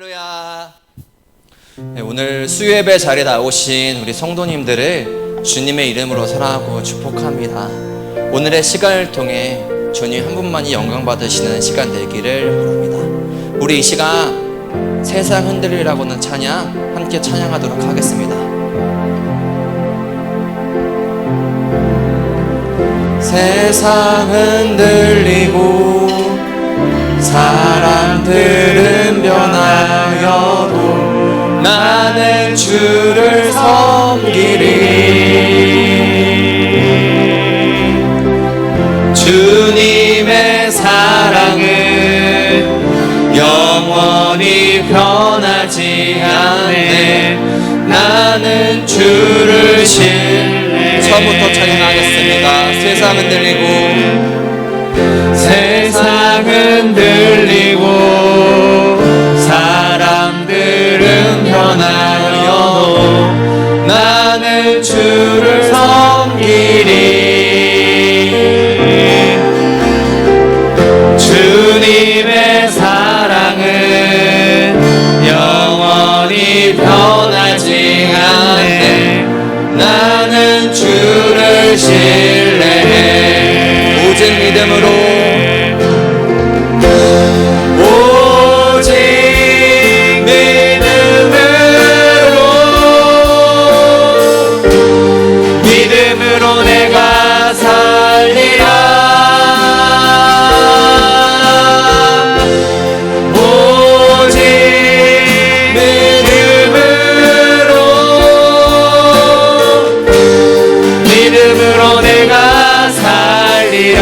할렐루야. 네, 오늘 수요예배 자리에 나오신 우리 성도님들을 주님의 이름으로 사랑하고 축복합니다. 오늘의 시간을 통해 주님 한 분만이 영광 받으시는 시간 되기를 바랍니다. 우리 이 시간 세상 흔들리라고는 찬양 함께 찬양하도록 하겠습니다. 세상 흔들리고 사람들은 변하여도 나는 주를 섬기리. 주님의 사랑은 영원히 변하지 않네. 나는 주를 신뢰해. 처음부터 찬양하겠습니다. 세상 흔들리고 세상은 들리고 사람들은 변하여도 나는 주를 섬기리. 주님의 사랑은 영원히 변하지 않네. 나는 주를 신뢰해. 오직 믿음으로 내가 살리라. 오직 믿음으로 내가 살리라.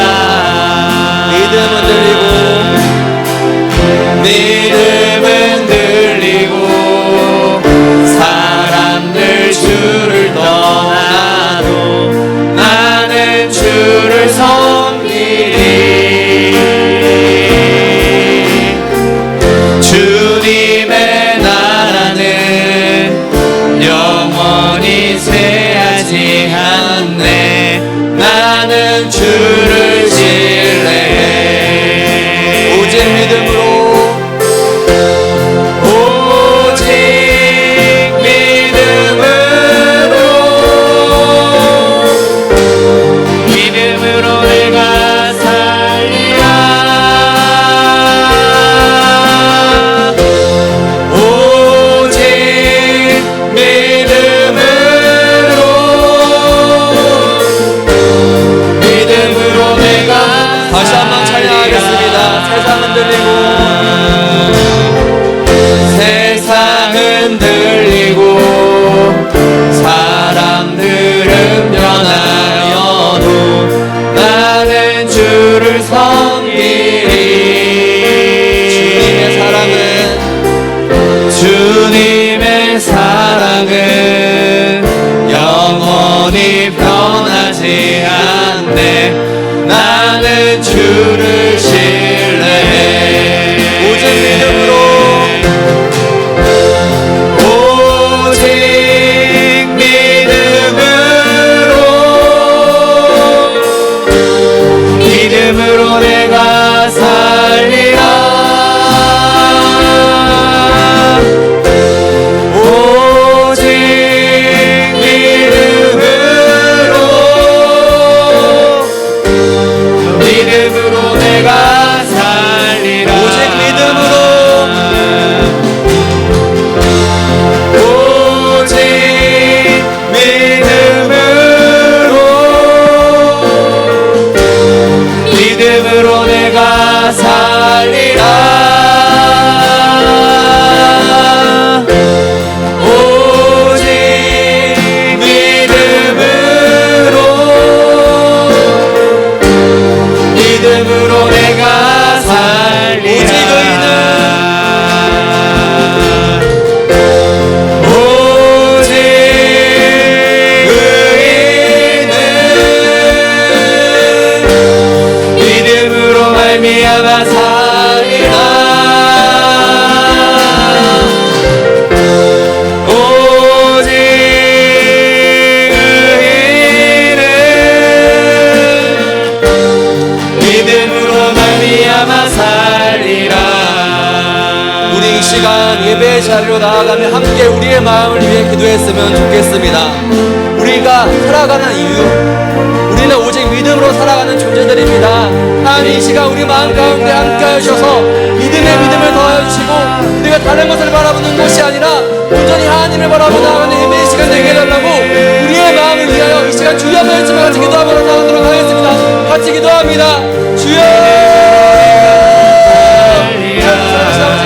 믿음은 들리고 사람들 주를 떠나도 나는 주를 섬기리. 주님의 나라는 영원히 쇠하지 않네. 나는 주를 신뢰해. 오직 믿음으로 내가 살리라. 오직 믿음으로 내가 다시 한번 찬양하겠습니다. 세상은 들리고 사람들은 변하여도 나는 주를 섬기리. 주님의 사랑은 영원히 변하지 않네. 나는 주를 신뢰해. 오직 믿음으로 믿음으로 내가 살리라. 오직 믿음으로 내가 시간 예배의 자리로 나아가며 함께 우리의 마음을 위해 기도했으면 좋겠습니다. 우리가 살아가는 이유, 우리는 오직 믿음으로 살아가는 존재들입니다. 하나님 이 시간 우리 마음 가운데 함께 하셔서 믿음을 더하여 주시고 우리가 다른 것을 바라보는 것이 아니라 온전히 하나님을 바라보는 나아가는 예배의 시간 되게 해달라고 우리의 마음을 위하여 이 시간 주여 한번 외치며 같이 기도하며 나가도록 하겠습니다. 같이 기도합니다. 주여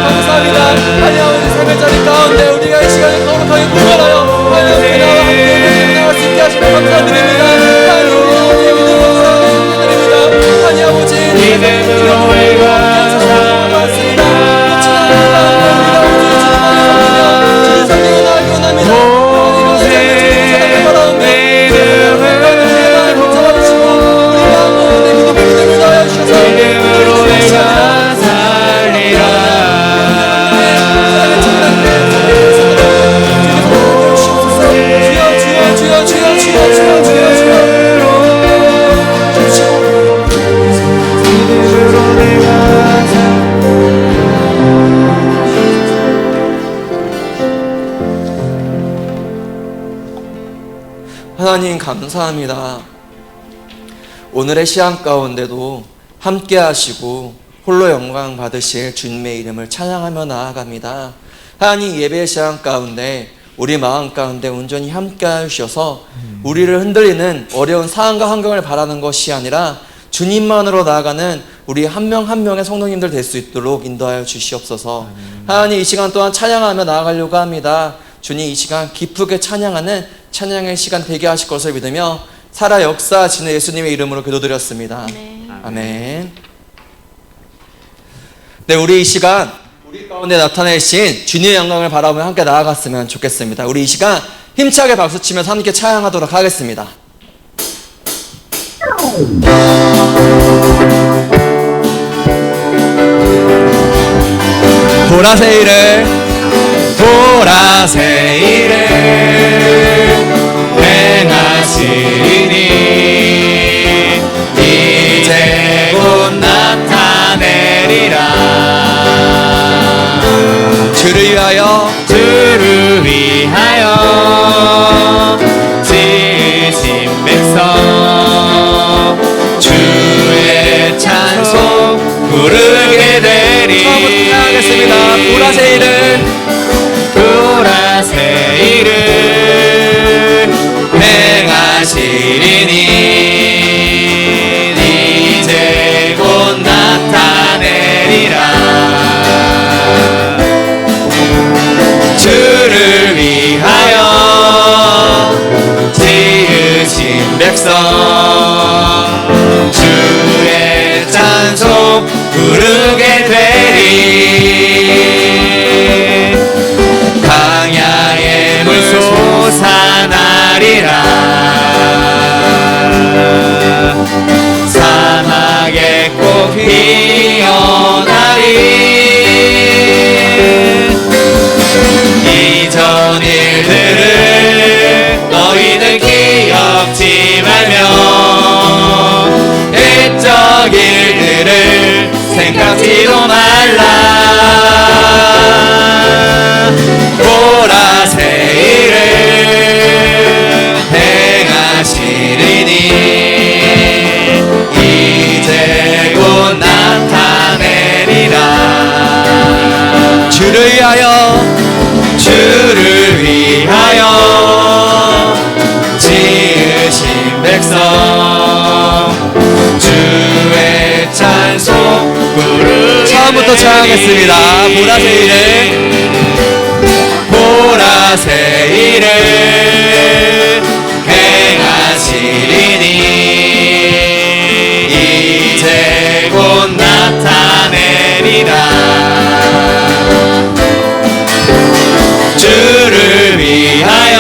감사합니다. 하나님 아버지 삶의 자리 가운데 우리가 이 시간을 거룩하게 구별하여 하나님 나와 함께 나갈 수 있게 하시며 감사드립니다. 하나님 우리의 믿음으로 살아가는 분들입니다. 하나님 아버지 믿음으로 우리가 살아가겠습니다. 우리가 우주의 주님만을 섬기며 주님 섬기고 나아가기 원합니다. 하나님 삶의 자리를 바라오며 우리의 마음을 붙잡아주시고 우리 마음을 내 믿음을 더하여 주셔서 믿음으로 내가 하나님 감사합니다. 오늘의 시간 가운데도 함께 하시고 홀로 영광 받으실 주님의 이름을 찬양하며 나아갑니다. 하나님 예배의 시간 가운데 우리 마음 가운데 온전히 함께 하셔서 우리를 흔들리는 어려운 상황과 환경을 바라는 것이 아니라 주님만으로 나아가는 우리 한 명 한 명의 성도님들 될 수 있도록 인도하여 주시옵소서. 하나님 이 시간 동안 찬양하며 나아가려고 합니다. 주님 이 시간 기쁘게 찬양하는 찬양의 시간 되게 하실 것을 믿으며 살아 역사하시는 예수님의 이름으로 기도드렸습니다. 아멘. 네, 우리 이 시간 우리 가운데 나타내신 주님의 영광을 바라보며 함께 나아갔으면 좋겠습니다. 우리 이 시간 힘차게 박수치면서 함께 찬양하도록 하겠습니다. 보라새 이를 행하시리니 이제 곧 나타내리라. 주를 위하여 지으신 백성 주의 찬송 부르게 되리. 처음부터 하겠습니다. 보라새 이를 행하시리니 이제 곧 나타내리라. 주를 위하여 지으신 백성 주의 찬송 부르게 되리. 강야의 물 솟아나리라. 사막의 꽃 피어나리. 이전 일들을 너희는 기억지 말며 옛적 일들을 생각지도 말라. 보라새 이를 행하시리니 이제 곧 나타내리라. 주를 위하여 지으신 백성 주의 찬송 부르게. 처음부터 찬양하겠습니다. 보라새 이를 행하시리니 이제 곧 나타내리라. 주를 위하여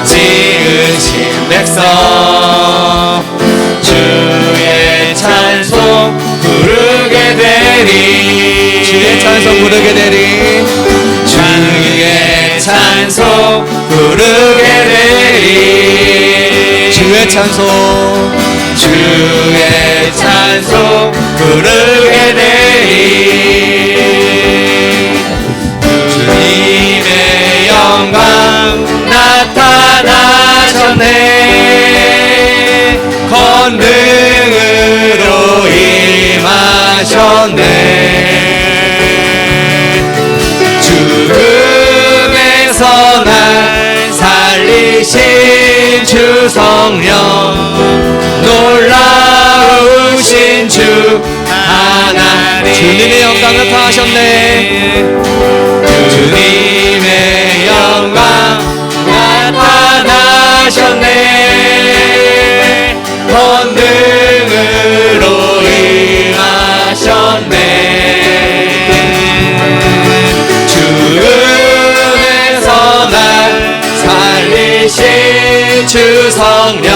지으신 백성 주의 찬송 부르게 되리. 주의 찬송 부르게 되리. 주의 찬송 부르게 되리. 주의 찬송 부르게 되리. 나타나셨네. 권능으로 임하셨네. 죽음에서 날 살리신 주 성령, 놀라우신 주 하나님. 주님의 영광 나타나셨네. 주님의 영광 나타나셨네. 권능으로 임하셨네. 죽음에서 날 살리신 주 성령,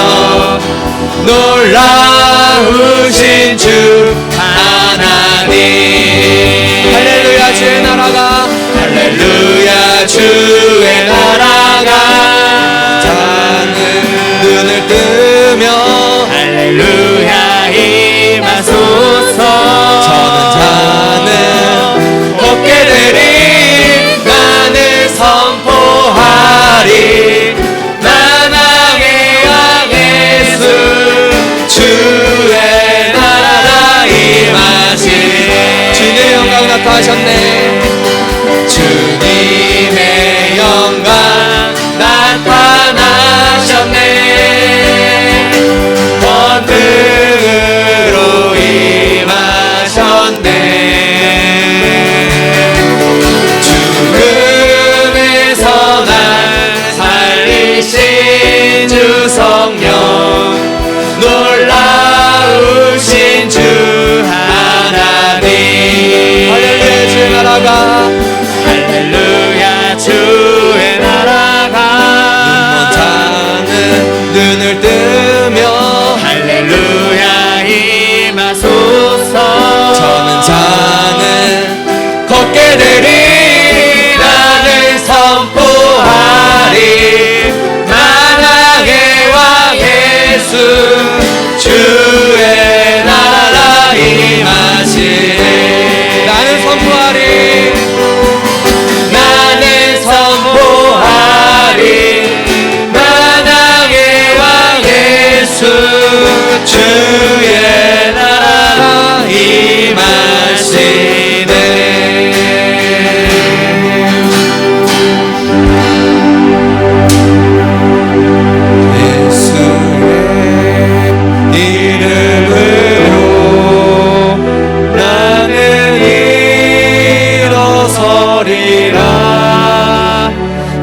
놀라우신 주 하나님. 할렐루야 주의 나라가, 할렐루야 주의 나라가 자는 눈을 뜨며 할렐루야 임하소서. 저는 자는 얻게 되리. 나는 선포하리. 만왕의 왕 예수 주의 나라가 임하시. 주님의 영광 나타나셨네. 주님의 영광 나타나셨네. 권능으로 임하셨네. 죽음에서 날 살리신 주 성령, 놀라우신 주 하나님. 할렐루야 주의 나라가, 할렐루야 주의 나라가 눈먼 자는 눈을 뜨며 할렐루야 임하소서. 저는 자는 걷게 되리. 나는 선포하리. 만왕의 왕 예수 주의 나라가 임하시네. 나는 선포하리. 나는 선포하리. 만왕의 왕 예수 주의 나라가 임하시네. 예수의 이름으로 나는 일어서리라.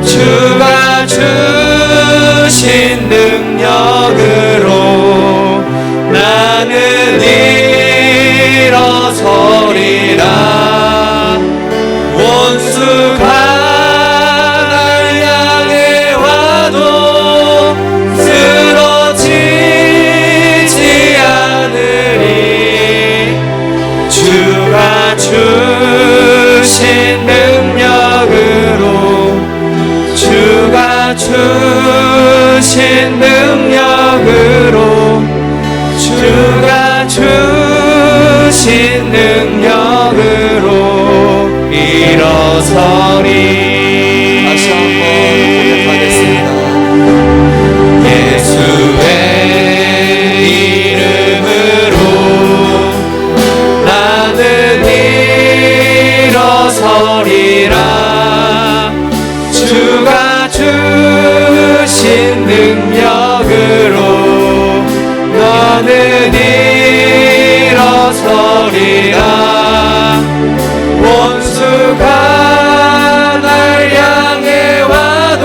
주가 주신 능력으로 나는 일어서리라. 원수가 날 향해 와도 쓰러지지 않으리. 주가 주신 능력으로, 주가 주신 능력으로, 주가 주신 능력으로 일어서리. 다시 한번 고백하겠습니다. 예수의 이름으로 나는 일어서리라. 주가 주신 능력으로 나는 일어서리라. 원수가 날 향해 와도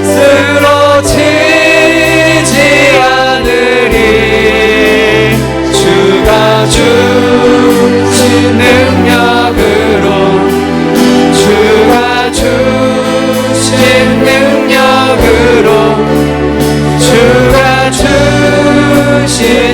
쓰러지지 않으리. 주가 주신 능력으로, 주가 주신 능력으로, 주가 주신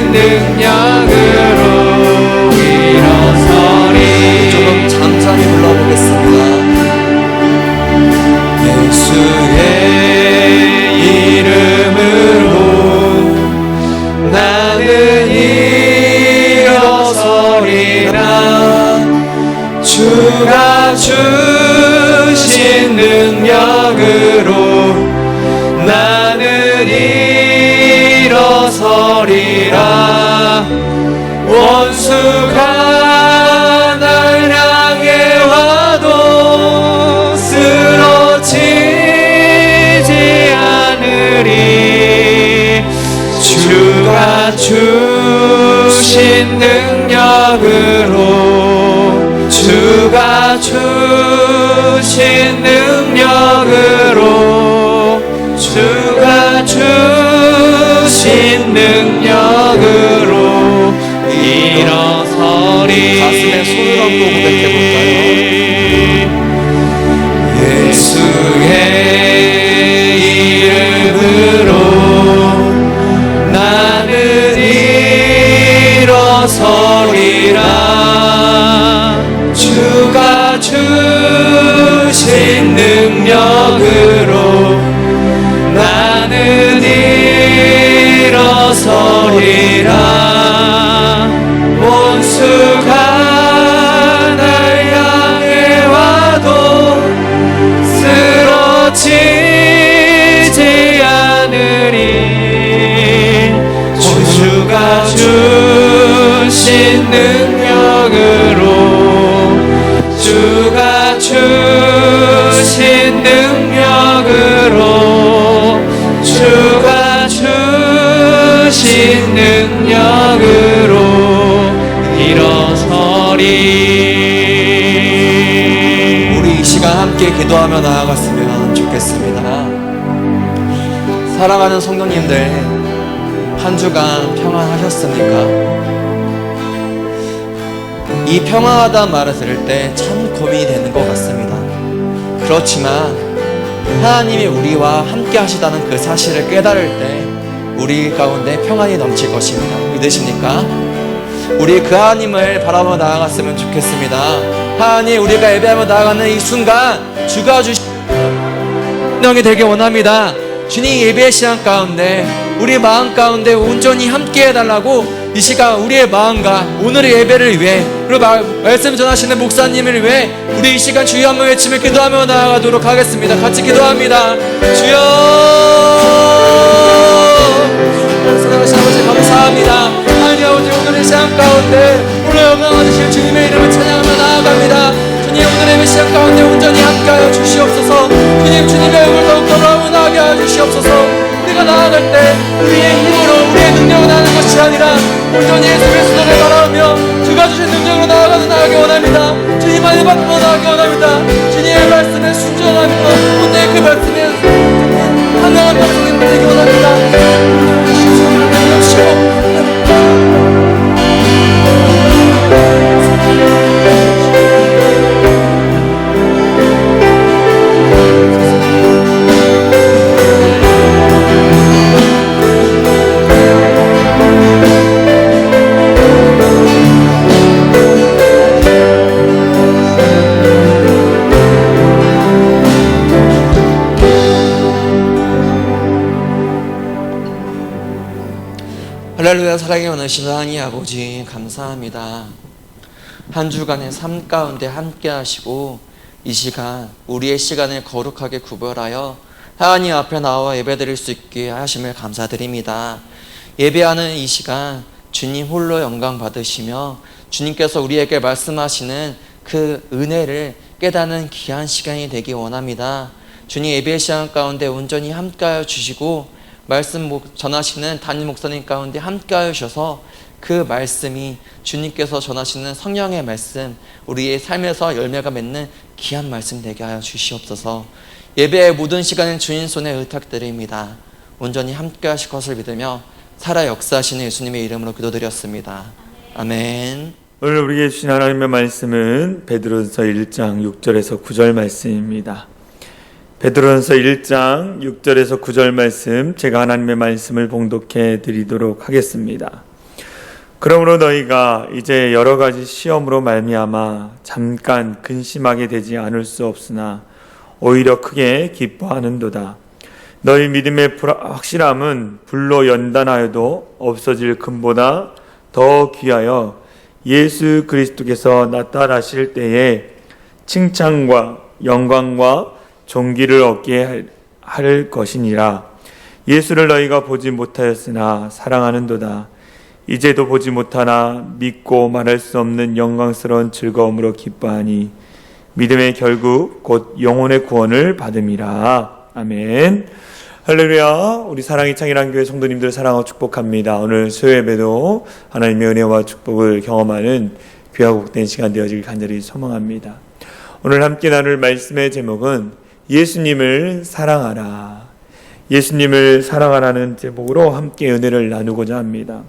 나는 일어서리라. 원수가 날 향해 와도 쓰러지지 않으리. 주가 주신 능력으로, 주가 주신 능력으로, 주가 주신 능력으로 일어서리. 가슴에 손을 얹고 고백해볼까요? 예수의 이름으로 나는 일어서리라. 주가 주신 능력으로 나는 일어서리라. 원수가 날 향해 와도 쓰러지지 않으리. 주가 주신 능력으로, 주가 주신 능력으로, 주가 주신 능력으로 일어서리. 우리 이 시간 함께 기도하며 나아갔으면 좋겠습니다. 사랑하는 성도님들, 한 주간 평안하셨습니까? 이 평안하다는 말을 들을 때 참 고민이 되는 것 같습니다. 그렇지만 하나님이 우리와 함께 하시다는 그 사실을 깨달을 때 우리 가운데 평안이 넘칠 것입니다. 믿으십니까? 우리 그 하나님을 바라보며 나아갔으면 좋겠습니다. 하나님, 우리가 예배하며 나아가는 이 순간 주가 주신 능력이 되길 원합니다. 주님, 예배의 시간 가운데 우리 마음 가운데 온전히 함께 해달라고 이 시간 우리의 마음과 오늘의 예배를 위해, 그리고 말씀 전하시는 목사님을 위해 우리 이 시간 주여 한번 외치며 기도하며 나아가도록 하겠습니다. 같이 기도합니다. 주여, 사랑하신 아버지 감사합니다. 하나님 아버지, 오늘의 시간 가운데 오늘 영광받으실 주님의 이름을 찬양하며 나아갑니다. 주님, 오늘의 예배 시간 가운데 온전히 함께하여 주시옵소서. 주님, 주님의 얼굴 더욱더 나오게 하여 주시옵소서. 우리가 나아갈 때 우리의 힘으로, 우리의 능력으로 나가는 것이 아니라 온전히 예수의 수단을 바라보며 주가 주신 능력으로 나아가기 원합니다. 주님만의 받고 나아가기 원합니다. 주님의 말씀에 순종하며 오늘 그 말씀에 한명한 백성이 되기 원합니다. 주님을 믿으시고 할렐루야. 사랑에 원하시는 하나님 아버지 감사합니다. 한 주간의 삶 가운데 함께 하시고 이 시간 우리의 시간을 거룩하게 구별하여 하나님 앞에 나와 예배드릴 수 있게 하심을 감사드립니다. 예배하는 이 시간 주님 홀로 영광 받으시며 주님께서 우리에게 말씀하시는 그 은혜를 깨닫는 귀한 시간이 되기 원합니다. 주님, 예배 시간 가운데 온전히 함께하여 주시고 말씀 전하시는 담임 목사님 가운데 함께하여 주셔서 그 말씀이 주님께서 전하시는 성령의 말씀, 우리의 삶에서 열매가 맺는 귀한 말씀 되게 하여 주시옵소서. 예배의 모든 시간은 주님 손에 의탁드립니다. 온전히 함께하실 것을 믿으며 살아 역사하시는 예수님의 이름으로 기도드렸습니다. 아멘. 오늘 우리에게 주신 하나님의 말씀은 베드로전서 1장 6절에서 9절 말씀입니다. 베드로전서 1장 6절에서 9절 말씀, 제가 하나님의 말씀을 봉독해 드리도록 하겠습니다. 그러므로 너희가 이제 여러 가지 시험으로 말미암아 잠깐 근심하게 되지 않을 수 없으나 오히려 크게 기뻐하는도다. 너희 믿음의 확실함은 불로 연단하여도 없어질 금보다 더 귀하여 예수 그리스도께서 나타나실 때에 칭찬과 영광과 존귀를 얻게 할 것이니라. 예수를 너희가 보지 못하였으나 사랑하는도다. 이제도 보지 못하나 믿고 말할 수 없는 영광스러운 즐거움으로 기뻐하니 믿음의 결국 곧 영혼의 구원을 받음이라. 아멘. 할렐루야. 우리 사랑의 창이란 교회 성도님들 사랑하고 축복합니다. 오늘 수요예배도 하나님의 은혜와 축복을 경험하는 귀하고 복된 시간 되어지길 간절히 소망합니다. 오늘 함께 나눌 말씀의 제목은 예수님을 사랑하라. 예수님을 사랑하라는 제목으로 함께 은혜를 나누고자 합니다.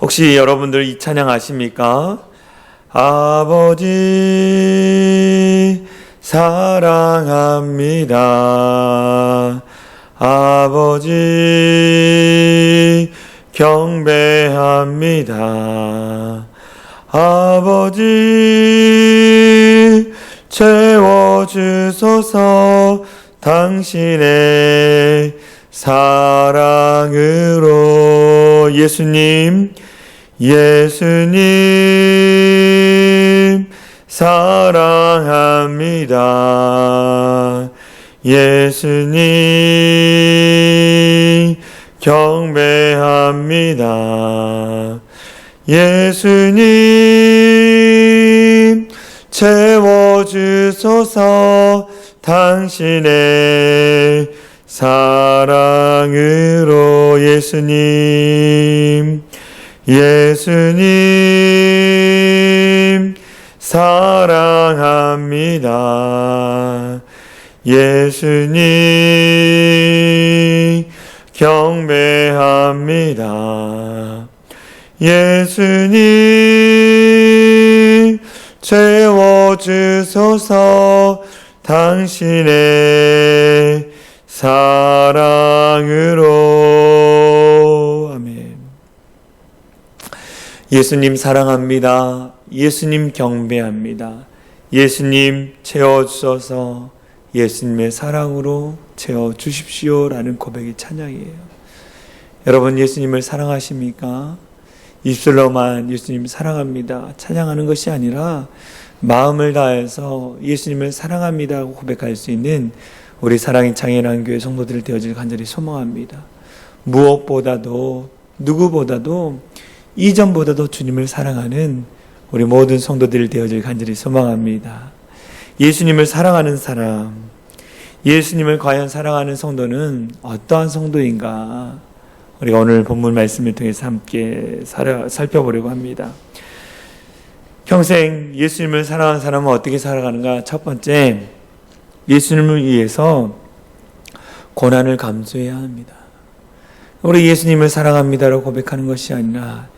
혹시 여러분들 이 찬양 아십니까? 아버지 사랑합니다. 아버지 경배합니다. 아버지 채워주소서 당신의 사랑으로. 예수님 사랑합니다. 예수님 경배합니다. 예수님 채워주소서 당신의 사랑으로. 예수님 사랑합니다. 예수님 경배합니다. 예수님 채워주소서 당신의 사랑으로. 아멘. 예수님 사랑합니다. 예수님 경배합니다. 예수님 채워주셔서 예수님의 사랑으로 채워주십시오라는 고백이 찬양이에요. 여러분 예수님을 사랑하십니까? 입술로만 예수님 사랑합니다 찬양하는 것이 아니라 마음을 다해서 예수님을 사랑합니다 하고 고백할 수 있는 우리 사랑의 창이라는 교회 성도들 되어질 간절히 소망합니다. 무엇보다도 누구보다도 이전보다도 주님을 사랑하는 우리 모든 성도들 되어질 간절히 소망합니다. 예수님을 사랑하는 사람, 예수님을 과연 사랑하는 성도는 어떠한 성도인가? 우리가 오늘 본문 말씀을 통해서 함께 살펴보려고 합니다. 평생 예수님을 사랑하는 사람은 어떻게 살아가는가? 첫 번째, 예수님을 위해서 고난을 감수해야 합니다. 우리 예수님을 사랑합니다라고 고백하는 것이 아니라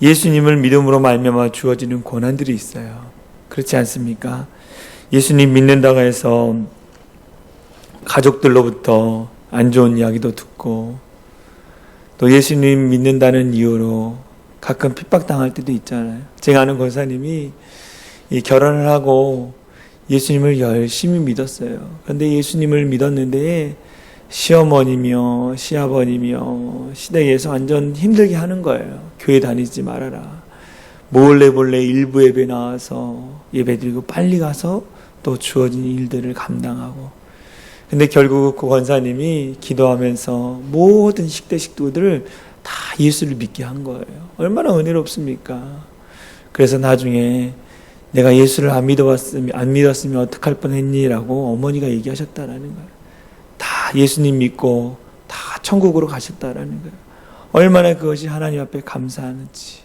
예수님을 믿음으로 말미암아 주어지는 고난들이 있어요. 그렇지 않습니까? 예수님 믿는다고 해서 가족들로부터 안 좋은 이야기도 듣고 또 예수님 믿는다는 이유로 가끔 핍박당할 때도 있잖아요. 제가 아는 권사님이 결혼을 하고 예수님을 열심히 믿었어요. 그런데 예수님을 믿었는데 시어머니며 시아버니며 시댁에서 완전 힘들게 하는 거예요. 교회 다니지 말아라. 몰래 일부 예배 나와서 예배 드리고 빨리 가서 또 주어진 일들을 감당하고. 근데 결국 그 권사님이 기도하면서 모든 식구들을 다 예수를 믿게 한 거예요. 얼마나 은혜롭습니까? 그래서 나중에 내가 예수를 안 믿었으면 어떡할 뻔했니라고 어머니가 얘기하셨다라는 거예요. 다 예수님 믿고 다 천국으로 가셨다라는 거예요. 얼마나 그것이 하나님 앞에 감사하는지.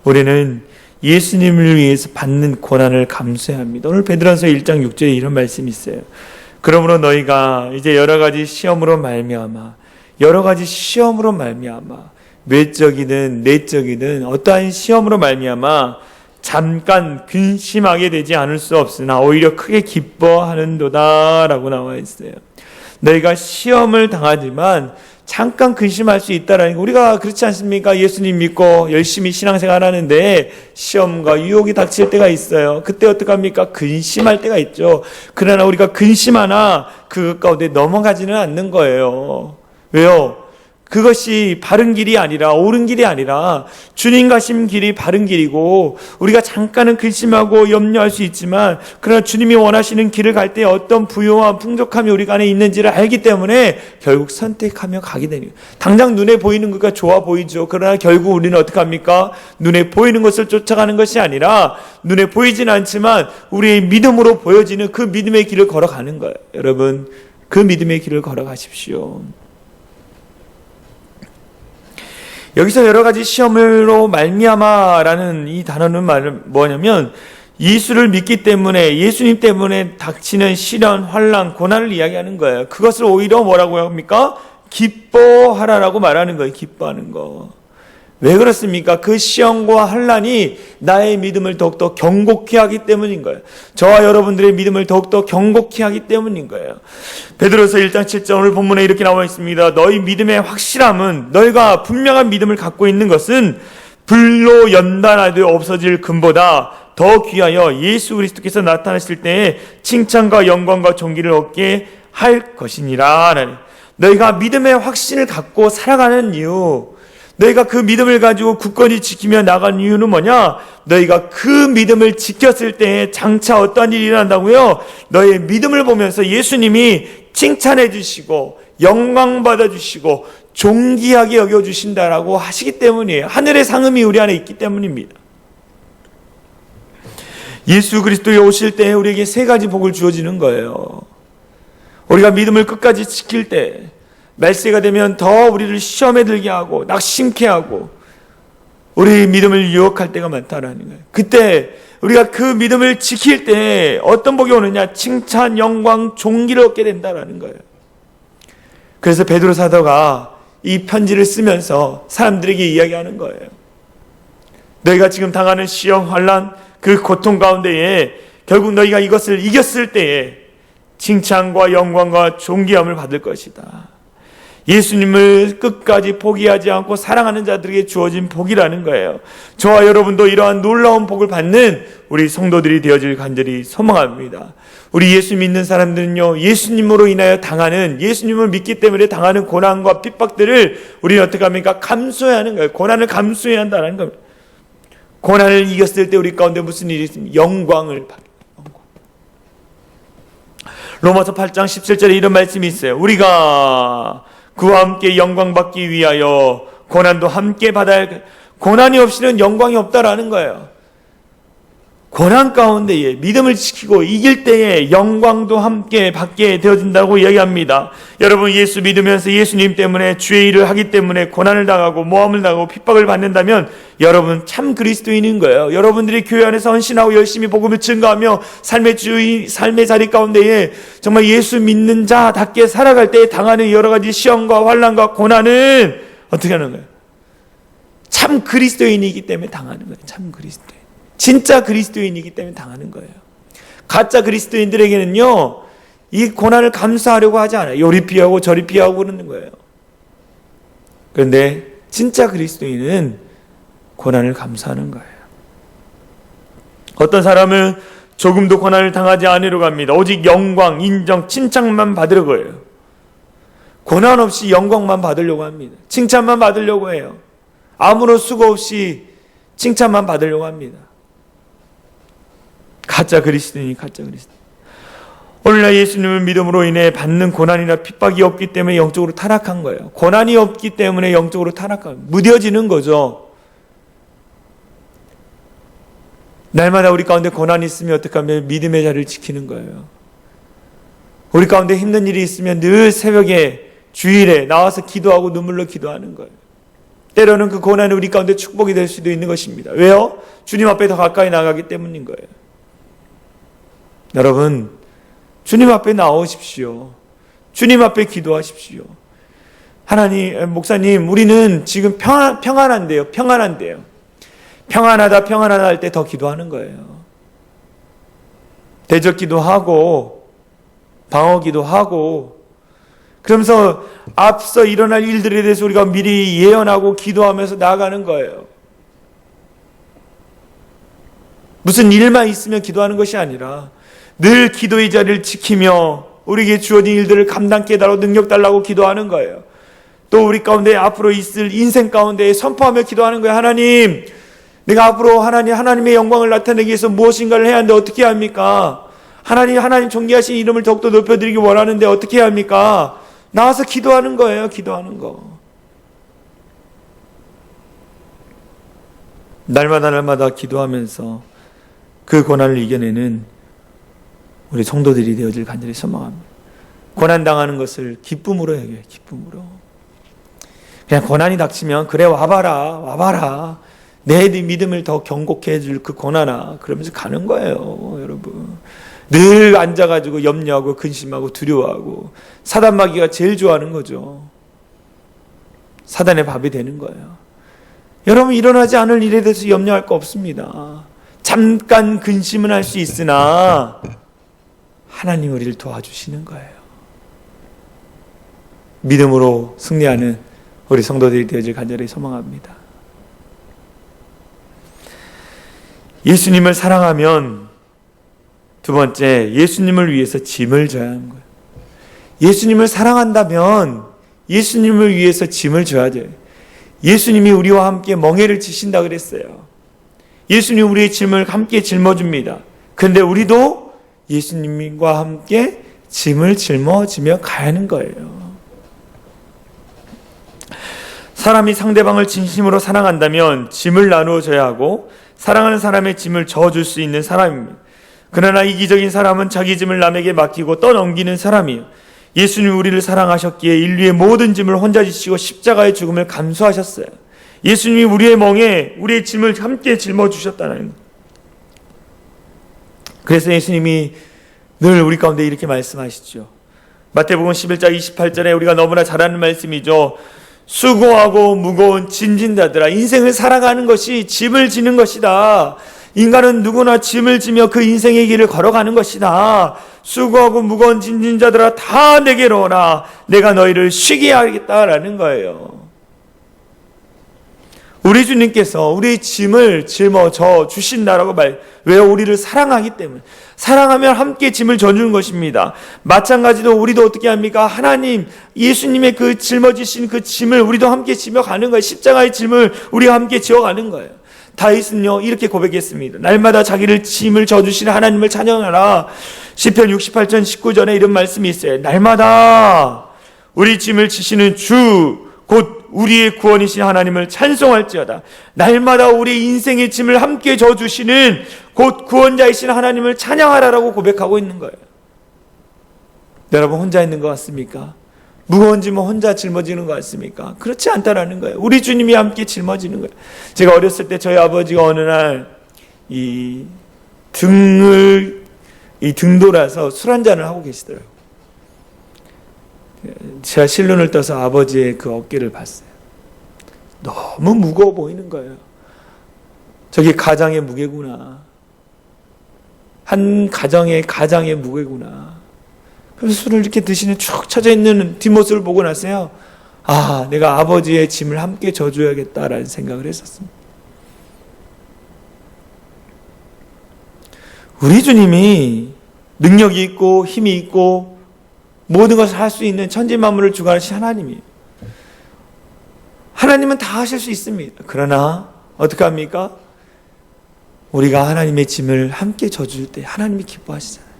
우리는 예수님을 위해서 받는 고난을 감수해야 합니다. 오늘 베드로전서 1장 6절에 이런 말씀이 있어요. 그러므로 너희가 이제 여러 가지 시험으로 말미암아 외적이든 내적이든 어떠한 시험으로 말미암아 잠깐 근심하게 되지 않을 수 없으나 오히려 크게 기뻐하는도다 라고 나와 있어요. 너희가 시험을 당하지만 잠깐 근심할 수 있다라는 거. 우리가 그렇지 않습니까? 예수님 믿고 열심히 신앙생활 하는데 시험과 유혹이 닥칠 때가 있어요. 그때 어떡합니까? 근심할 때가 있죠. 그러나 우리가 근심하나 그 가운데 넘어가지는 않는 거예요. 왜요? 그것이 바른 길이 아니라, 옳은 길이 아니라 주님 가신 길이 바른 길이고, 우리가 잠깐은 근심하고 염려할 수 있지만 그러나 주님이 원하시는 길을 갈 때 어떤 부요와 풍족함이 우리 안에 있는지를 알기 때문에 결국 선택하며 가게 되는 거예요. 당장 눈에 보이는 것가 좋아 보이죠. 그러나 결국 우리는 어떻게 합니까? 눈에 보이는 것을 쫓아가는 것이 아니라 눈에 보이진 않지만 우리의 믿음으로 보여지는 그 믿음의 길을 걸어가는 거예요. 여러분, 그 믿음의 길을 걸어가십시오. 여기서 여러 가지 시험으로 말미암아라는 이 단어는 뭐냐면 예수를 믿기 때문에, 예수님 때문에 닥치는 시련, 환난, 고난을 이야기하는 거예요. 그것을 오히려 뭐라고 합니까? 기뻐하라라고 말하는 거예요. 기뻐하는 거. 왜 그렇습니까? 그 시험과 환난이 나의 믿음을 더욱더 견고케 하기 때문인 거예요. 저와 여러분들의 믿음을 더욱더 견고케 하기 때문인 거예요. 베드로서 1장 7절 오늘 본문에 이렇게 나와 있습니다. 너희 믿음의 확실함은, 너희가 분명한 믿음을 갖고 있는 것은 불로 연단하되 없어질 금보다 더 귀하여 예수 그리스도께서 나타나실 때에 칭찬과 영광과 존귀를 얻게 할 것이니라. 너희가 믿음의 확신을 갖고 살아가는 이유, 너희가 그 믿음을 가지고 굳건히 지키며 나간 이유는 뭐냐? 너희가 그 믿음을 지켰을 때에 장차 어떠한 일이 일어난다고요? 너희의 믿음을 보면서 예수님이 칭찬해 주시고 영광 받아 주시고 존귀하게 여겨 주신다라고 하시기 때문이에요. 하늘의 상음이 우리 안에 있기 때문입니다. 예수 그리스도에 오실 때에 우리에게 세 가지 복을 주어지는 거예요. 우리가 믿음을 끝까지 지킬 때, 말세가 되면 더 우리를 시험에 들게 하고 낙심케 하고 우리 믿음을 유혹할 때가 많다라는 거예요. 그때 우리가 그 믿음을 지킬 때 어떤 복이 오느냐? 칭찬, 영광, 존귀를 얻게 된다라는 거예요. 그래서 베드로 사도가 이 편지를 쓰면서 사람들에게 이야기하는 거예요. 너희가 지금 당하는 시험, 환난, 그 고통 가운데에 결국 너희가 이것을 이겼을 때에 칭찬과 영광과 존귀함을 받을 것이다. 예수님을 끝까지 포기하지 않고 사랑하는 자들에게 주어진 복이라는 거예요. 저와 여러분도 이러한 놀라운 복을 받는 우리 성도들이 되어질 간절히 소망합니다. 우리 예수 믿는 사람들은요, 예수님으로 인하여 당하는, 예수님을 믿기 때문에 당하는 고난과 핍박들을 우리는 어떻게 합니까? 감수해야 하는 거예요. 고난을 감수해야 한다는 겁니다. 고난을 이겼을 때 우리 가운데 무슨 일이 있습니까? 영광을 받는 거예요. 로마서 8장 17절에 이런 말씀이 있어요. 우리가 그와 함께 영광 받기 위하여 고난도 함께 받아야 할, 고난이 없이는 영광이 없다라는 거예요. 고난 가운데에 믿음을 지키고 이길 때에 영광도 함께 받게 되어진다고 이야기합니다. 여러분, 예수 믿으면서 예수님 때문에 주의 일을 하기 때문에 고난을 당하고 모함을 당하고 핍박을 받는다면 여러분 참 그리스도인인 거예요. 여러분들이 교회 안에서 헌신하고 열심히 복음을 증거하며 삶의 자리 가운데에 정말 예수 믿는 자답게 살아갈 때 당하는 여러 가지 시험과 환난과 고난은 어떻게 하는 거예요? 참 그리스도인이기 때문에 당하는 거예요. 참 그리스도인. 진짜 그리스도인이기 때문에 당하는 거예요. 가짜 그리스도인들에게는요, 이 고난을 감수하려고 하지 않아요. 요리 피하고 저리 피하고 그러는 거예요. 그런데 진짜 그리스도인은 고난을 감수하는 거예요. 어떤 사람은 조금도 고난을 당하지 않으려고 합니다. 오직 영광, 인정, 칭찬만 받으려고 해요. 고난 없이 영광만 받으려고 합니다. 칭찬만 받으려고 해요. 아무런 수고 없이 칭찬만 받으려고 합니다. 가짜 그리스도인이 가짜 그리스도인. 오늘날 예수님을 믿음으로 인해 받는 고난이나 핍박이 없기 때문에 영적으로 타락한 거예요. 고난이 없기 때문에 영적으로 타락한, 무뎌지는 거죠. 날마다 우리 가운데 고난이 있으면 어떻게 하면 믿음의 자리를 지키는 거예요. 우리 가운데 힘든 일이 있으면 늘 새벽에 주일에 나와서 기도하고 눈물로 기도하는 거예요. 때로는 그 고난이 우리 가운데 축복이 될 수도 있는 것입니다. 왜요? 주님 앞에 더 가까이 나가기 때문인 거예요. 여러분, 주님 앞에 나오십시오. 주님 앞에 기도하십시오. 하나님, 목사님, 우리는 지금 평안한데요. 평안하다 할 때 더 기도하는 거예요. 대적 기도하고 방어 기도하고, 그러면서 앞서 일어날 일들에 대해서 우리가 미리 예언하고 기도하면서 나아가는 거예요. 무슨 일만 있으면 기도하는 것이 아니라 늘 기도의 자리를 지키며 우리에게 주어진 일들을 감당케 해달라고 능력 달라고 기도하는 거예요. 또 우리 가운데 앞으로 있을 인생 가운데 선포하며 기도하는 거예요. 하나님, 내가 앞으로 하나님의 영광을 나타내기 위해서 무엇인가를 해야 하는데 어떻게 해야 합니까? 하나님 존귀하신 이름을 더욱더 높여드리기 원하는데 어떻게 해야 합니까? 나와서 기도하는 거예요. 기도하는 거. 날마다 기도하면서 그 고난을 이겨내는 우리 성도들이 되어질 간절히 소망합니다. 고난당하는 것을 기쁨으로 여겨요. 기쁨으로. 그냥 고난이 닥치면 그래 와봐라 내 믿음을 더 견고케 해줄 그 고난아 그러면서 가는 거예요. 여러분 늘 앉아가지고 염려하고 근심하고 두려워하고 사단마귀가 제일 좋아하는 거죠. 사단의 밥이 되는 거예요. 여러분 일어나지 않을 일에 대해서 염려할 거 없습니다. 잠깐 근심은 할 수 있으나 하나님 우리를 도와주시는 거예요. 믿음으로 승리하는 우리 성도들이 되어질 간절히 소망합니다. 예수님을 사랑하면 두 번째, 예수님을 위해서 짐을 져야 하는 거예요. 예수님을 사랑한다면 예수님을 위해서 짐을 져야 돼요. 예수님이 우리와 함께 멍에를 지신다 그랬어요. 예수님 우리의 짐을 함께 짊어줍니다. 그런데 우리도 예수님과 함께 짐을 짊어지며 가야 하는 거예요. 사람이 상대방을 진심으로 사랑한다면 짐을 나누어 줘야 하고 사랑하는 사람의 짐을 져줄 수 있는 사람입니다. 그러나 이기적인 사람은 자기 짐을 남에게 맡기고 떠넘기는 사람이에요. 예수님이 우리를 사랑하셨기에 인류의 모든 짐을 혼자 지시고 십자가의 죽음을 감수하셨어요. 예수님이 우리의 멍에 우리의 짐을 함께 짊어주셨다는 거예요. 그래서 예수님이 늘 우리 가운데 이렇게 말씀하시죠. 마태복음 11장 28절에 우리가 너무나 잘 아는 말씀이죠. 수고하고 무거운 짐진 자들아, 인생을 살아가는 것이 짐을 지는 것이다. 인간은 누구나 짐을 지며 그 인생의 길을 걸어가는 것이다. 수고하고 무거운 짐진 자들아 다 내게로 오라. 내가 너희를 쉬게 하겠다라는 거예요. 우리 주님께서 우리의 짐을 짊어져 주신다라고 왜요? 우리를 사랑하기 때문에. 사랑하면 함께 짐을 져주는 것입니다. 마찬가지로 우리도 어떻게 합니까? 하나님, 예수님의 그 짊어지신 그 짐을 우리도 함께 지며가는 거예요. 십자가의 짐을 우리가 함께 지어가는 거예요. 다윗은요 이렇게 고백했습니다. 날마다 자기를 짐을 져주시는 하나님을 찬양하라. 시편 68편 19절에 이런 말씀이 있어요. 날마다 우리 짐을 지시는 주 곧 우리의 구원이신 하나님을 찬송할지어다. 날마다 우리 인생의 짐을 함께 져주시는 곧 구원자이신 하나님을 찬양하라라고 고백하고 있는 거예요. 여러분 혼자 있는 것 같습니까? 무거운 짐은 혼자 짊어지는 것 같습니까? 그렇지 않다라는 거예요. 우리 주님이 함께 짊어지는 거예요. 제가 어렸을 때 저희 아버지가 어느 날 이 등돌아서 술 한잔을 하고 계시더라고요. 제가 실눈을 떠서 아버지의 그 어깨를 봤어요. 너무 무거워 보이는 거예요. 저게 가장의 무게구나. 한 가정의 무게구나. 그래서 술을 이렇게 드시는 축 처져 있는 뒷모습을 보고 나서요. 아, 내가 아버지의 짐을 함께 져줘야겠다라는 생각을 했었습니다. 우리 주님이 능력이 있고 힘이 있고 모든 것을 할 수 있는 천지만물을 주관하신 하나님이에요. 하나님은 다 하실 수 있습니다. 그러나 어떻게 합니까? 우리가 하나님의 짐을 함께 져줄 때 하나님이 기뻐하시잖아요.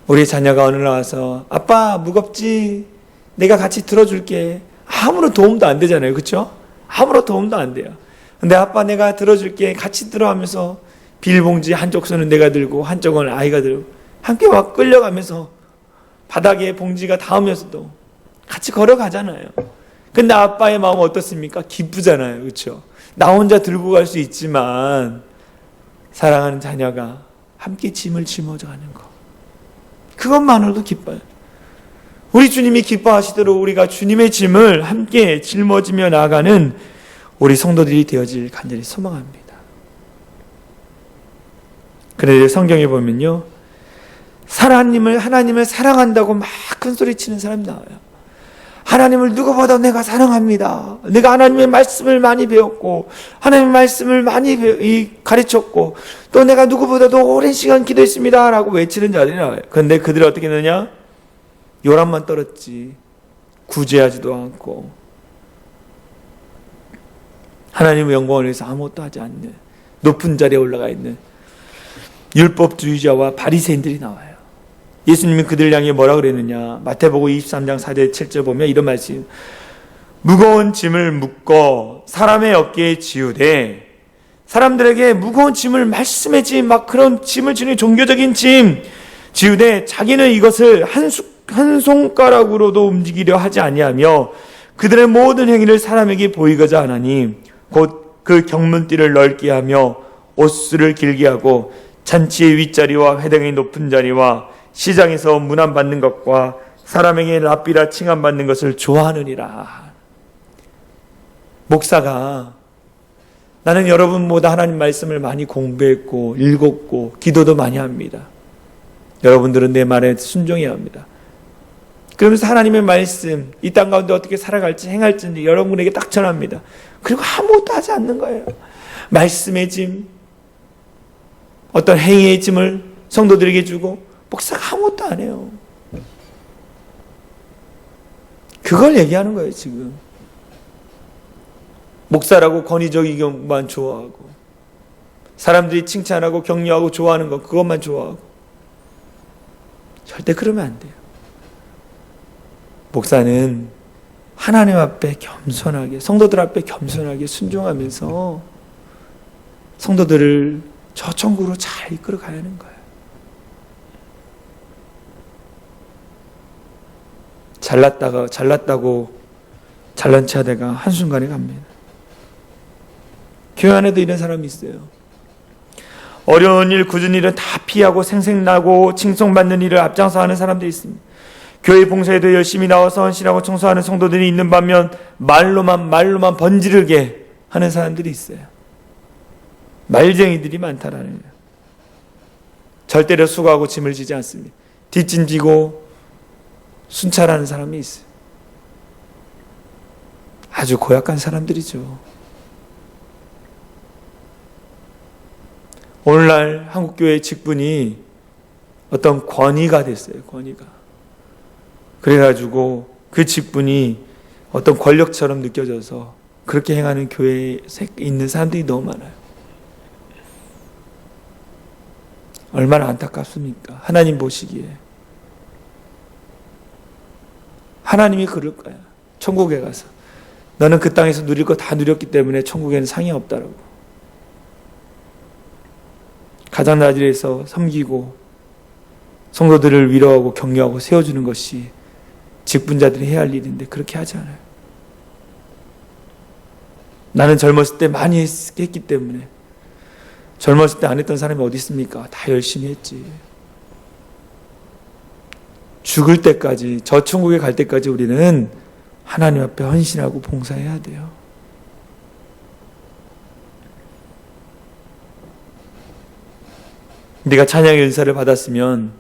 우리 자녀가 어느 날 와서 아빠 무겁지? 내가 같이 들어줄게. 아무런 도움도 안 되잖아요. 그렇죠? 아무런 도움도 안 돼요. 근데 아빠 내가 들어줄게. 같이 들어 하면서 비닐봉지 한쪽 손은 내가 들고 한쪽은 아이가 들고 함께 막 끌려가면서 바닥에 봉지가 닿으면서도 같이 걸어가잖아요. 근데 아빠의 마음은 어떻습니까? 기쁘잖아요. 그렇죠? 나 혼자 들고 갈 수 있지만 사랑하는 자녀가 함께 짐을 짊어져 가는 거. 그것만으로도 기뻐요. 우리 주님이 기뻐하시도록 우리가 주님의 짐을 함께 짊어지며 나아가는 우리 성도들이 되어질 간절히 소망합니다. 그런데 성경에 보면요. 하나님을 사랑한다고 막 큰소리치는 사람이 나와요. 하나님을 누구보다 내가 사랑합니다. 내가 하나님의 말씀을 많이 배웠고 하나님의 말씀을 많이 가르쳤고 또 내가 누구보다도 오랜 시간 기도했습니다 라고 외치는 자들이 나와요. 그런데 그들이 어떻게 했느냐? 요람만 떨었지 구제하지도 않고 하나님의 영광을 위해서 아무것도 하지 않는 높은 자리에 올라가 있는 율법주의자와 바리새인들이 나와요. 예수님이 그들 향해 뭐라 그랬느냐? 마태복음 23장 4절 7절 보면 이런 말씀: 무거운 짐을 묶어 사람의 어깨에 지우되, 사람들에게 무거운 짐을, 말씀의 짐, 막 그런 짐을 지는 종교적인 짐 지우되 자기는 이것을 한 손가락으로도 움직이려 하지 아니하며 그들의 모든 행위를 사람에게 보이고자 하나니 곧 그 경문띠를 넓게 하며 옷수를 길게 하고 잔치의 윗자리와 회당의 높은 자리와 시장에서 문안받는 것과 사람에게 랍비라 칭함받는 것을 좋아하느니라. 목사가 나는 여러분보다 하나님 말씀을 많이 공부했고 읽었고 기도도 많이 합니다. 여러분들은 내 말에 순종해야 합니다. 그러면서 하나님의 말씀, 이 땅 가운데 어떻게 살아갈지 행할지 여러분에게 딱 전합니다. 그리고 아무것도 하지 않는 거예요. 말씀의 짐, 어떤 행위의 짐을 성도들에게 주고 목사가 아무것도 안 해요. 그걸 얘기하는 거예요, 지금. 목사라고 권위적이기만 좋아하고, 사람들이 칭찬하고 격려하고 좋아하는 것, 그것만 좋아하고. 절대 그러면 안 돼요. 목사는 하나님 앞에 겸손하게, 성도들 앞에 겸손하게 순종하면서 성도들을 저 천국으로 잘 이끌어 가야 하는 거예요. 잘났다고 잘난 체 하다가 한순간에 갑니다. 교회 안에도 이런 사람이 있어요. 어려운 일, 굳은 일은 다 피하고 생색나고 칭송받는 일을 앞장서 하는 사람들이 있습니다. 교회 봉사에도 열심히 나와서 헌신하고 청소하는 성도들이 있는 반면 말로만 번지르게 하는 사람들이 있어요. 말쟁이들이 많다라는 거예요. 절대로 수고하고 짐을 지지 않습니다. 뒷짐 지고 순찰하는 사람이 있어요. 아주 고약한 사람들이죠. 오늘날 한국교회의 직분이 어떤 권위가 됐어요. 권위가. 그래가지고 그 직분이 어떤 권력처럼 느껴져서 그렇게 행하는 교회에 있는 사람들이 너무 많아요. 얼마나 안타깝습니까? 하나님 보시기에. 하나님이 그럴 거야. 천국에 가서. 너는 그 땅에서 누릴 거 다 누렸기 때문에 천국에는 상이 없다라고. 가장자리에서 섬기고 성도들을 위로하고 격려하고 세워주는 것이 직분자들이 해야 할 일인데 그렇게 하지 않아요. 나는 젊었을 때 많이 했기 때문에. 젊었을 때 안 했던 사람이 어디 있습니까? 다 열심히 했지. 죽을 때까지, 저 천국에 갈 때까지 우리는 하나님 앞에 헌신하고 봉사해야 돼요. 네가 찬양의 은사를 받았으면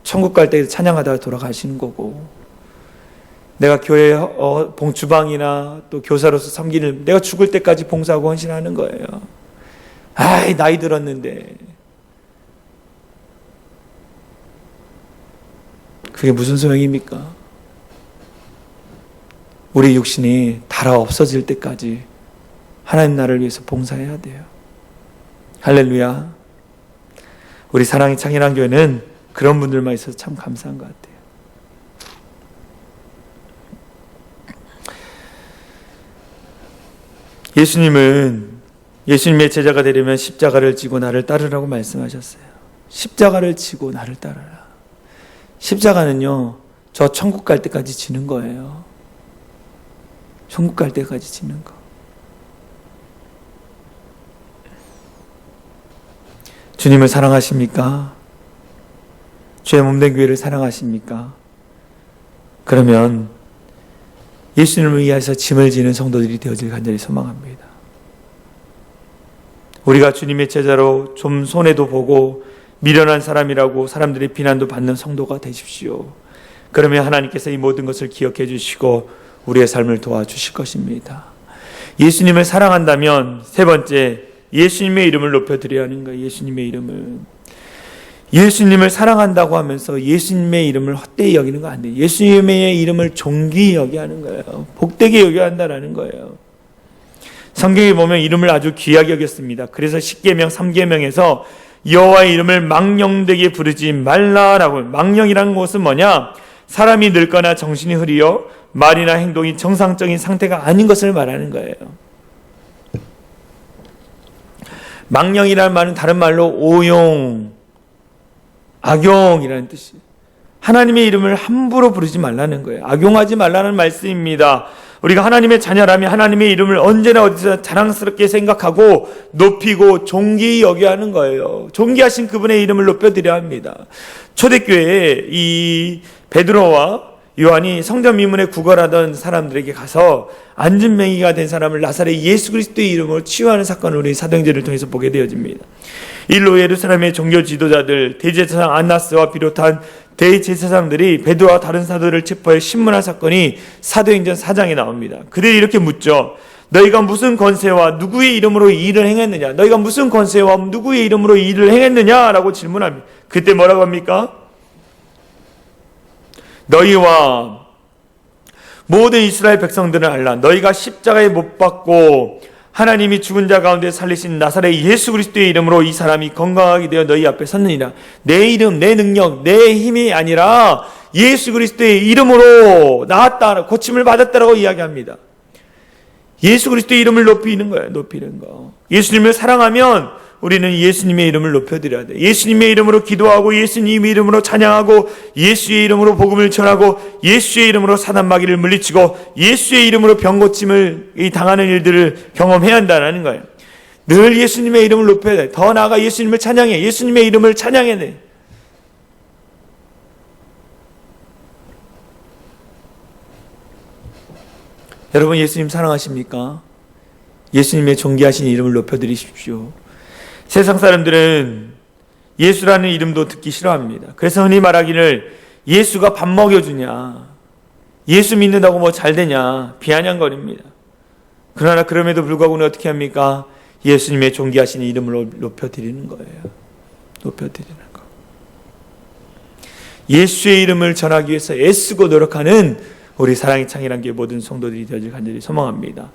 천국 갈 때 찬양하다가 돌아가시는 거고, 내가 교회 주방이나 또 교사로서 섬기는, 내가 죽을 때까지 봉사하고 헌신하는 거예요. 아이, 나이 들었는데. 그게 무슨 소용입니까? 우리 육신이 닳아 없어질 때까지 하나님 나라를 위해서 봉사해야 돼요. 할렐루야. 우리 사랑의 창현한 교회는 그런 분들만 있어서 참 감사한 것 같아요. 예수님은 예수님의 제자가 되려면 십자가를 지고 나를 따르라고 말씀하셨어요. 십자가를 지고 나를 따르라. 십자가는요, 저 천국 갈 때까지 지는 거예요. 천국 갈 때까지 지는 거. 주님을 사랑하십니까? 주의 몸된 교회를 사랑하십니까? 그러면 예수님을 위해서 짐을 지는 성도들이 되어질 간절히 소망합니다. 우리가 주님의 제자로 좀 손해도 보고 미련한 사람이라고 사람들의 비난도 받는 성도가 되십시오. 그러면 하나님께서 이 모든 것을 기억해 주시고 우리의 삶을 도와주실 것입니다. 예수님을 사랑한다면 세 번째, 예수님의 이름을 높여드려야 하는 거예요. 예수님의 이름을. 예수님을 사랑한다고 하면서 예수님의 이름을 헛되이 여기는 거 안 돼요. 예수님의 이름을 존귀히 여겨야 하는 거예요. 복되게 여겨야 한다는 거예요. 성경에 보면 이름을 아주 귀하게 여겼습니다. 그래서 10계명 3계명에서 여호와의 이름을 망령되게 부르지 말라라고. 망령이라는 것은 뭐냐? 사람이 늙거나 정신이 흐리어 말이나 행동이 정상적인 상태가 아닌 것을 말하는 거예요. 망령이라는 말은 다른 말로 오용, 악용이라는 뜻이에요. 하나님의 이름을 함부로 부르지 말라는 거예요. 악용하지 말라는 말씀입니다. 우리가 하나님의 자녀라면 하나님의 이름을 언제나 어디서 자랑스럽게 생각하고 높이고 존귀히 여겨야 하는 거예요. 존귀하신 그분의 이름을 높여드려야 합니다. 초대교회에 이 베드로와 요한이 성전 미문에 구걸하던 사람들에게 가서 안진뱅이가 된 사람을 나사렛 예수 그리스도의 이름으로 치유하는 사건을 우리 사도행전을 통해서 보게 되어집니다. 일로 예루살렘의 종교 지도자들 대제사장 안나스와 비롯한 대제사장들이 베드로와 다른 사도들을 체포해 신문한 사건이 사도행전 4장에 나옵니다. 그들이 이렇게 묻죠. 너희가 무슨 권세와 누구의 이름으로 이 일을 행했느냐? 너희가 무슨 권세와 누구의 이름으로 이 일을 행했느냐라고 질문합니다. 그때 뭐라고 합니까? 너희와 모든 이스라엘 백성들은 알라. 너희가 십자가에 못 박고 하나님이 죽은 자 가운데 살리신 나사렛 예수 그리스도의 이름으로 이 사람이 건강하게 되어 너희 앞에 섰느니라. 내 이름, 내 능력, 내 힘이 아니라 예수 그리스도의 이름으로 나았다, 고침을 받았다라고 이야기합니다. 예수 그리스도의 이름을 높이는 거예요. 높이는 거. 예수님을 사랑하면 우리는 예수님의 이름을 높여드려야 돼요. 예수님의 이름으로 기도하고 예수님의 이름으로 찬양하고 예수의 이름으로 복음을 전하고 예수의 이름으로 사단마귀를 물리치고 예수의 이름으로 병고침을 당하는 일들을 경험해야 한다는 거예요. 늘 예수님의 이름을 높여야 돼. 더 나아가 예수님을 찬양해. 예수님의 이름을 찬양해야 돼. 여러분 예수님 사랑하십니까? 예수님의 존귀하신 이름을 높여드리십시오. 세상 사람들은 예수라는 이름도 듣기 싫어합니다. 그래서 흔히 말하기를 예수가 밥 먹여주냐, 예수 믿는다고 뭐 잘되냐 비아냥거립니다. 그러나 그럼에도 불구하고 우리는 어떻게 합니까? 예수님의 존귀하신 이름을 높여드리는 거예요. 높여드리는 거. 예수의 이름을 전하기 위해서 애쓰고 노력하는 우리 사랑의 창이란 게 모든 성도들이 되어질 간절히 소망합니다.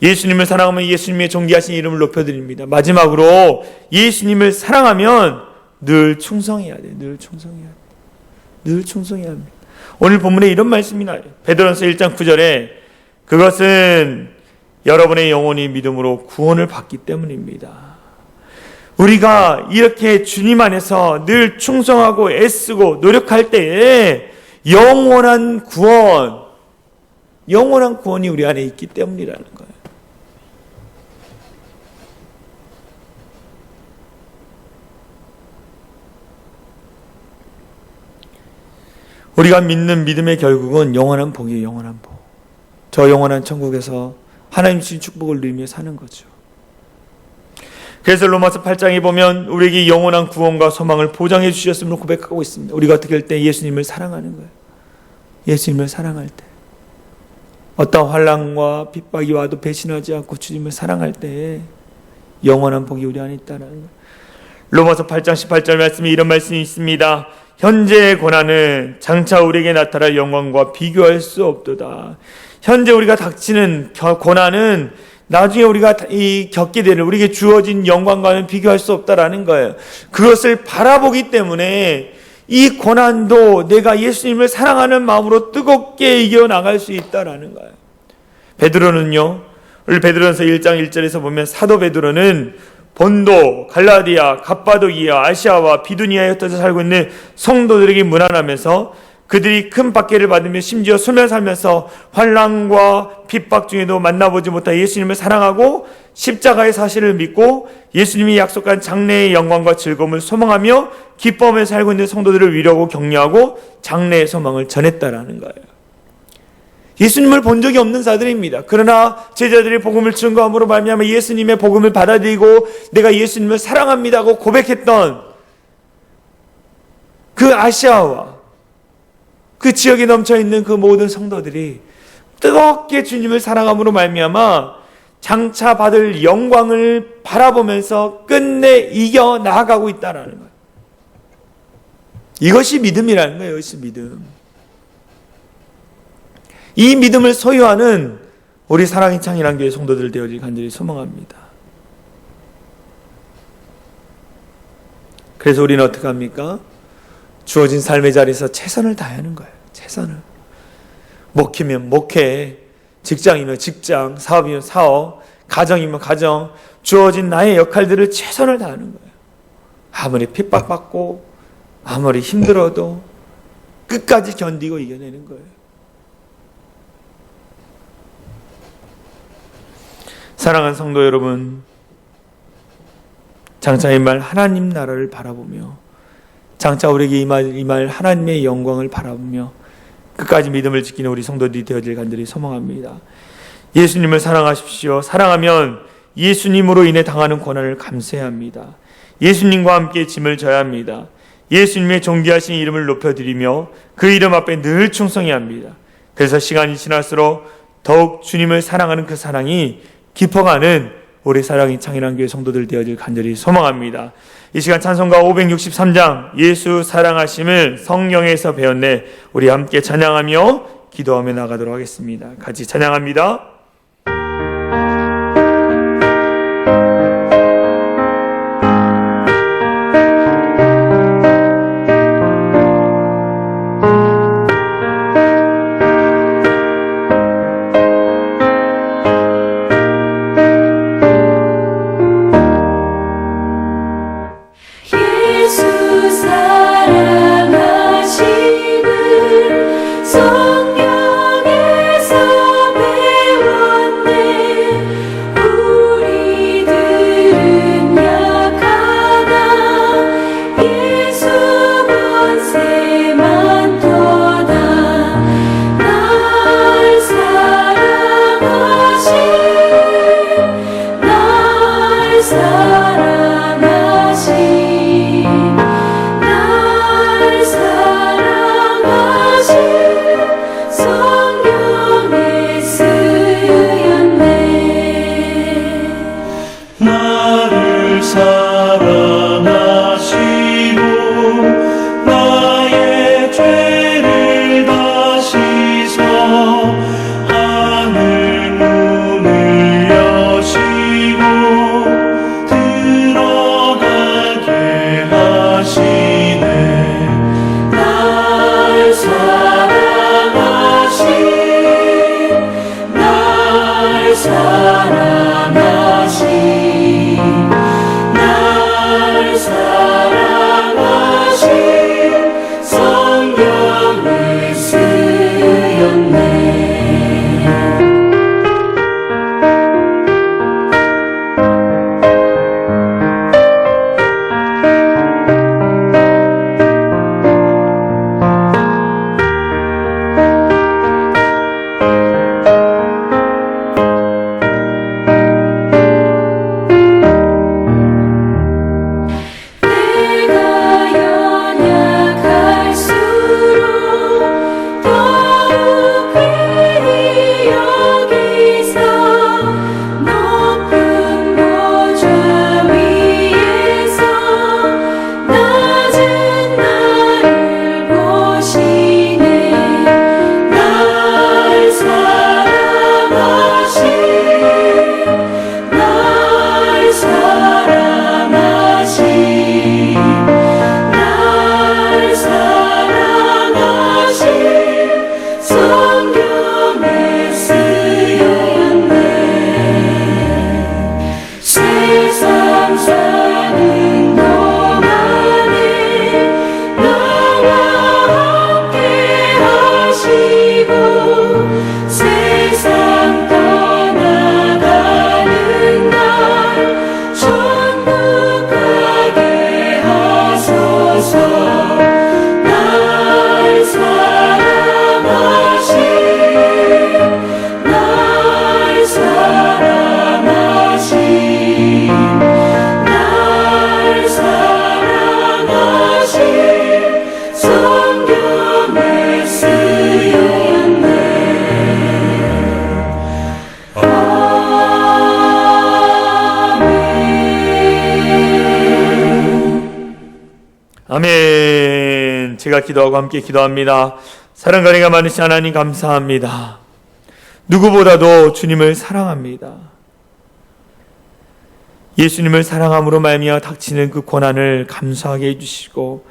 예수님을 사랑하면 예수님의 존귀하신 이름을 높여드립니다. 마지막으로 예수님을 사랑하면 늘 충성해야 돼. 늘 충성해야 돼. 늘 충성해야 합니다. 오늘 본문에 이런 말씀이 나요. 베드로전서 1장 9절에 그것은 여러분의 영혼이 믿음으로 구원을 받기 때문입니다. 우리가 이렇게 주님 안에서 늘 충성하고 애쓰고 노력할 때에 영원한 구원이 우리 안에 있기 때문이라는 거예요. 우리가 믿는 믿음의 결국은 영원한 복이에요. 영원한 복. 저 영원한 천국에서 하나님 주신 축복을 누리며 사는 거죠. 그래서 로마서 8장에 보면 우리에게 영원한 구원과 소망을 보장해 주셨음을 고백하고 있습니다. 우리가 어떻게 할 때 예수님을 사랑하는 거예요. 예수님을 사랑할 때. 어떤 환난과 핍박이 와도 배신하지 않고 주님을 사랑할 때 영원한 복이 우리 안에 있다는 거예요. 로마서 8장 18절 말씀에 이런 말씀이 있습니다. 현재의 고난은 장차 우리에게 나타날 영광과 비교할 수 없도다. 현재 우리가 닥치는 고난은 나중에 우리가 겪게 되는 우리에게 주어진 영광과는 비교할 수 없다라는 거예요. 그것을 바라보기 때문에 이 고난도 내가 예수님을 사랑하는 마음으로 뜨겁게 이겨나갈 수 있다라는 거예요. 베드로는요, 우리 베드로전서 1장 1절에서 보면 사도 베드로는 본도, 갈라디아, 갑바도기아, 아시아와 비두니아에 흩어져 살고 있는 성도들에게 문안하면서 그들이 큰 박해를 받으며 심지어 소멸 살면서 환난과 핍박 중에도 만나보지 못한 예수님을 사랑하고 십자가의 사실을 믿고 예수님이 약속한 장래의 영광과 즐거움을 소망하며 기뻐하며 살고 있는 성도들을 위로하고 격려하고 장래의 소망을 전했다라는 거예요. 예수님을 본 적이 없는 자들입니다. 그러나 제자들이 복음을 증거함으로 말미암아 예수님의 복음을 받아들이고 내가 예수님을 사랑합니다고 고백했던 그 아시아와 그 지역에 넘쳐있는 그 모든 성도들이 뜨겁게 주님을 사랑함으로 말미암아 장차 받을 영광을 바라보면서 끝내 이겨나가고 있다는 거예요. 이것이 믿음이라는 거예요. 이것이 믿음. 이 믿음을 소유하는 우리 사랑의 창이란 교회 성도들 되어질 간절히 소망합니다. 그래서 우리는 어떻게 합니까? 주어진 삶의 자리에서 최선을 다해야 하는 거예요. 최선을. 목회면 목회, 직장이면 직장, 사업이면 사업, 가정이면 가정, 주어진 나의 역할들을 최선을 다하는 거예요. 아무리 핍박받고 아무리 힘들어도 끝까지 견디고 이겨내는 거예요. 사랑하는 성도 여러분, 장차 이 말 하나님 나라를 바라보며 장차 우리에게 이 말 하나님의 영광을 바라보며 끝까지 믿음을 지키는 우리 성도들이 되어질 간절히 소망합니다. 예수님을 사랑하십시오. 사랑하면 예수님으로 인해 당하는 고난을 감수해야 합니다. 예수님과 함께 짐을 져야 합니다. 예수님의 존귀하신 이름을 높여드리며 그 이름 앞에 늘 충성해야 합니다. 그래서 시간이 지날수록 더욱 주님을 사랑하는 그 사랑이 깊어가는 우리 사랑이 창일한 교회 성도들 되어질 간절히 소망합니다. 이 시간 찬송가 563장 예수 사랑하심을 성령에서 배웠네, 우리 함께 찬양하며 기도하며 나가도록 하겠습니다. 같이 찬양합니다. 아멘. 제가 기도하고 함께 기도합니다. 사랑과 은혜가 많으신 하나님 감사합니다. 누구보다도 주님을 사랑합니다. 예수님을 사랑함으로 말미암아 닥치는 그 고난을 감수하게 해주시고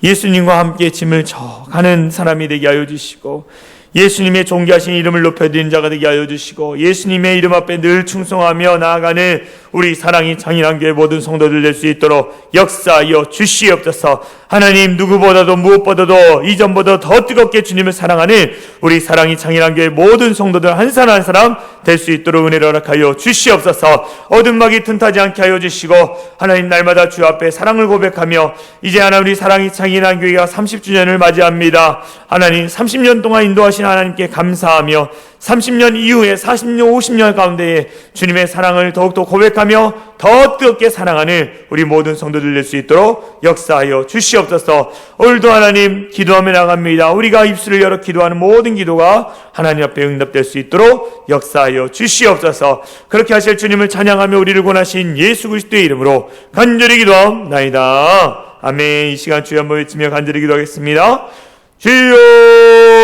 예수님과 함께 짐을 져가는 사람이 되게 하여 주시고 예수님의 존귀하신 이름을 높여드리는 자가 되게 하여 주시고 예수님의 이름 앞에 늘 충성하며 나아가는 우리 사랑이 장인한 교회 모든 성도들 될 수 있도록 역사하여 주시옵소서. 하나님, 누구보다도 무엇보다도 이전보다 더 뜨겁게 주님을 사랑하는 우리 사랑이 장인한 교회 모든 성도들 한 사람 한 사람 될 수 있도록 은혜를 허락하여 주시옵소서. 어둠막이 틈타지 않게 하여 주시고 하나님, 날마다 주 앞에 사랑을 고백하며 이제 하나 우리 사랑이 장인한 교회가 30주년을 맞이합니다. 하나님, 30년 동안 인도하신 하나님께 감사하며 30년 이후에 40년 50년 가운데에 주님의 사랑을 더욱더 고백하며 더 뜨겁게 사랑하는 우리 모든 성도들 될 수 있도록 역사하여 주시옵소서. 오늘도 하나님 기도하며 나갑니다. 우리가 입술을 열어 기도하는 모든 기도가 하나님 앞에 응답될 수 있도록 역사하여 주시옵소서. 그렇게 하실 주님을 찬양하며 우리를 권하신 예수 그리스도의 이름으로 간절히 기도하옵나이다. 아멘. 이 시간 주여 한번 외치며 간절히 기도하겠습니다. 주여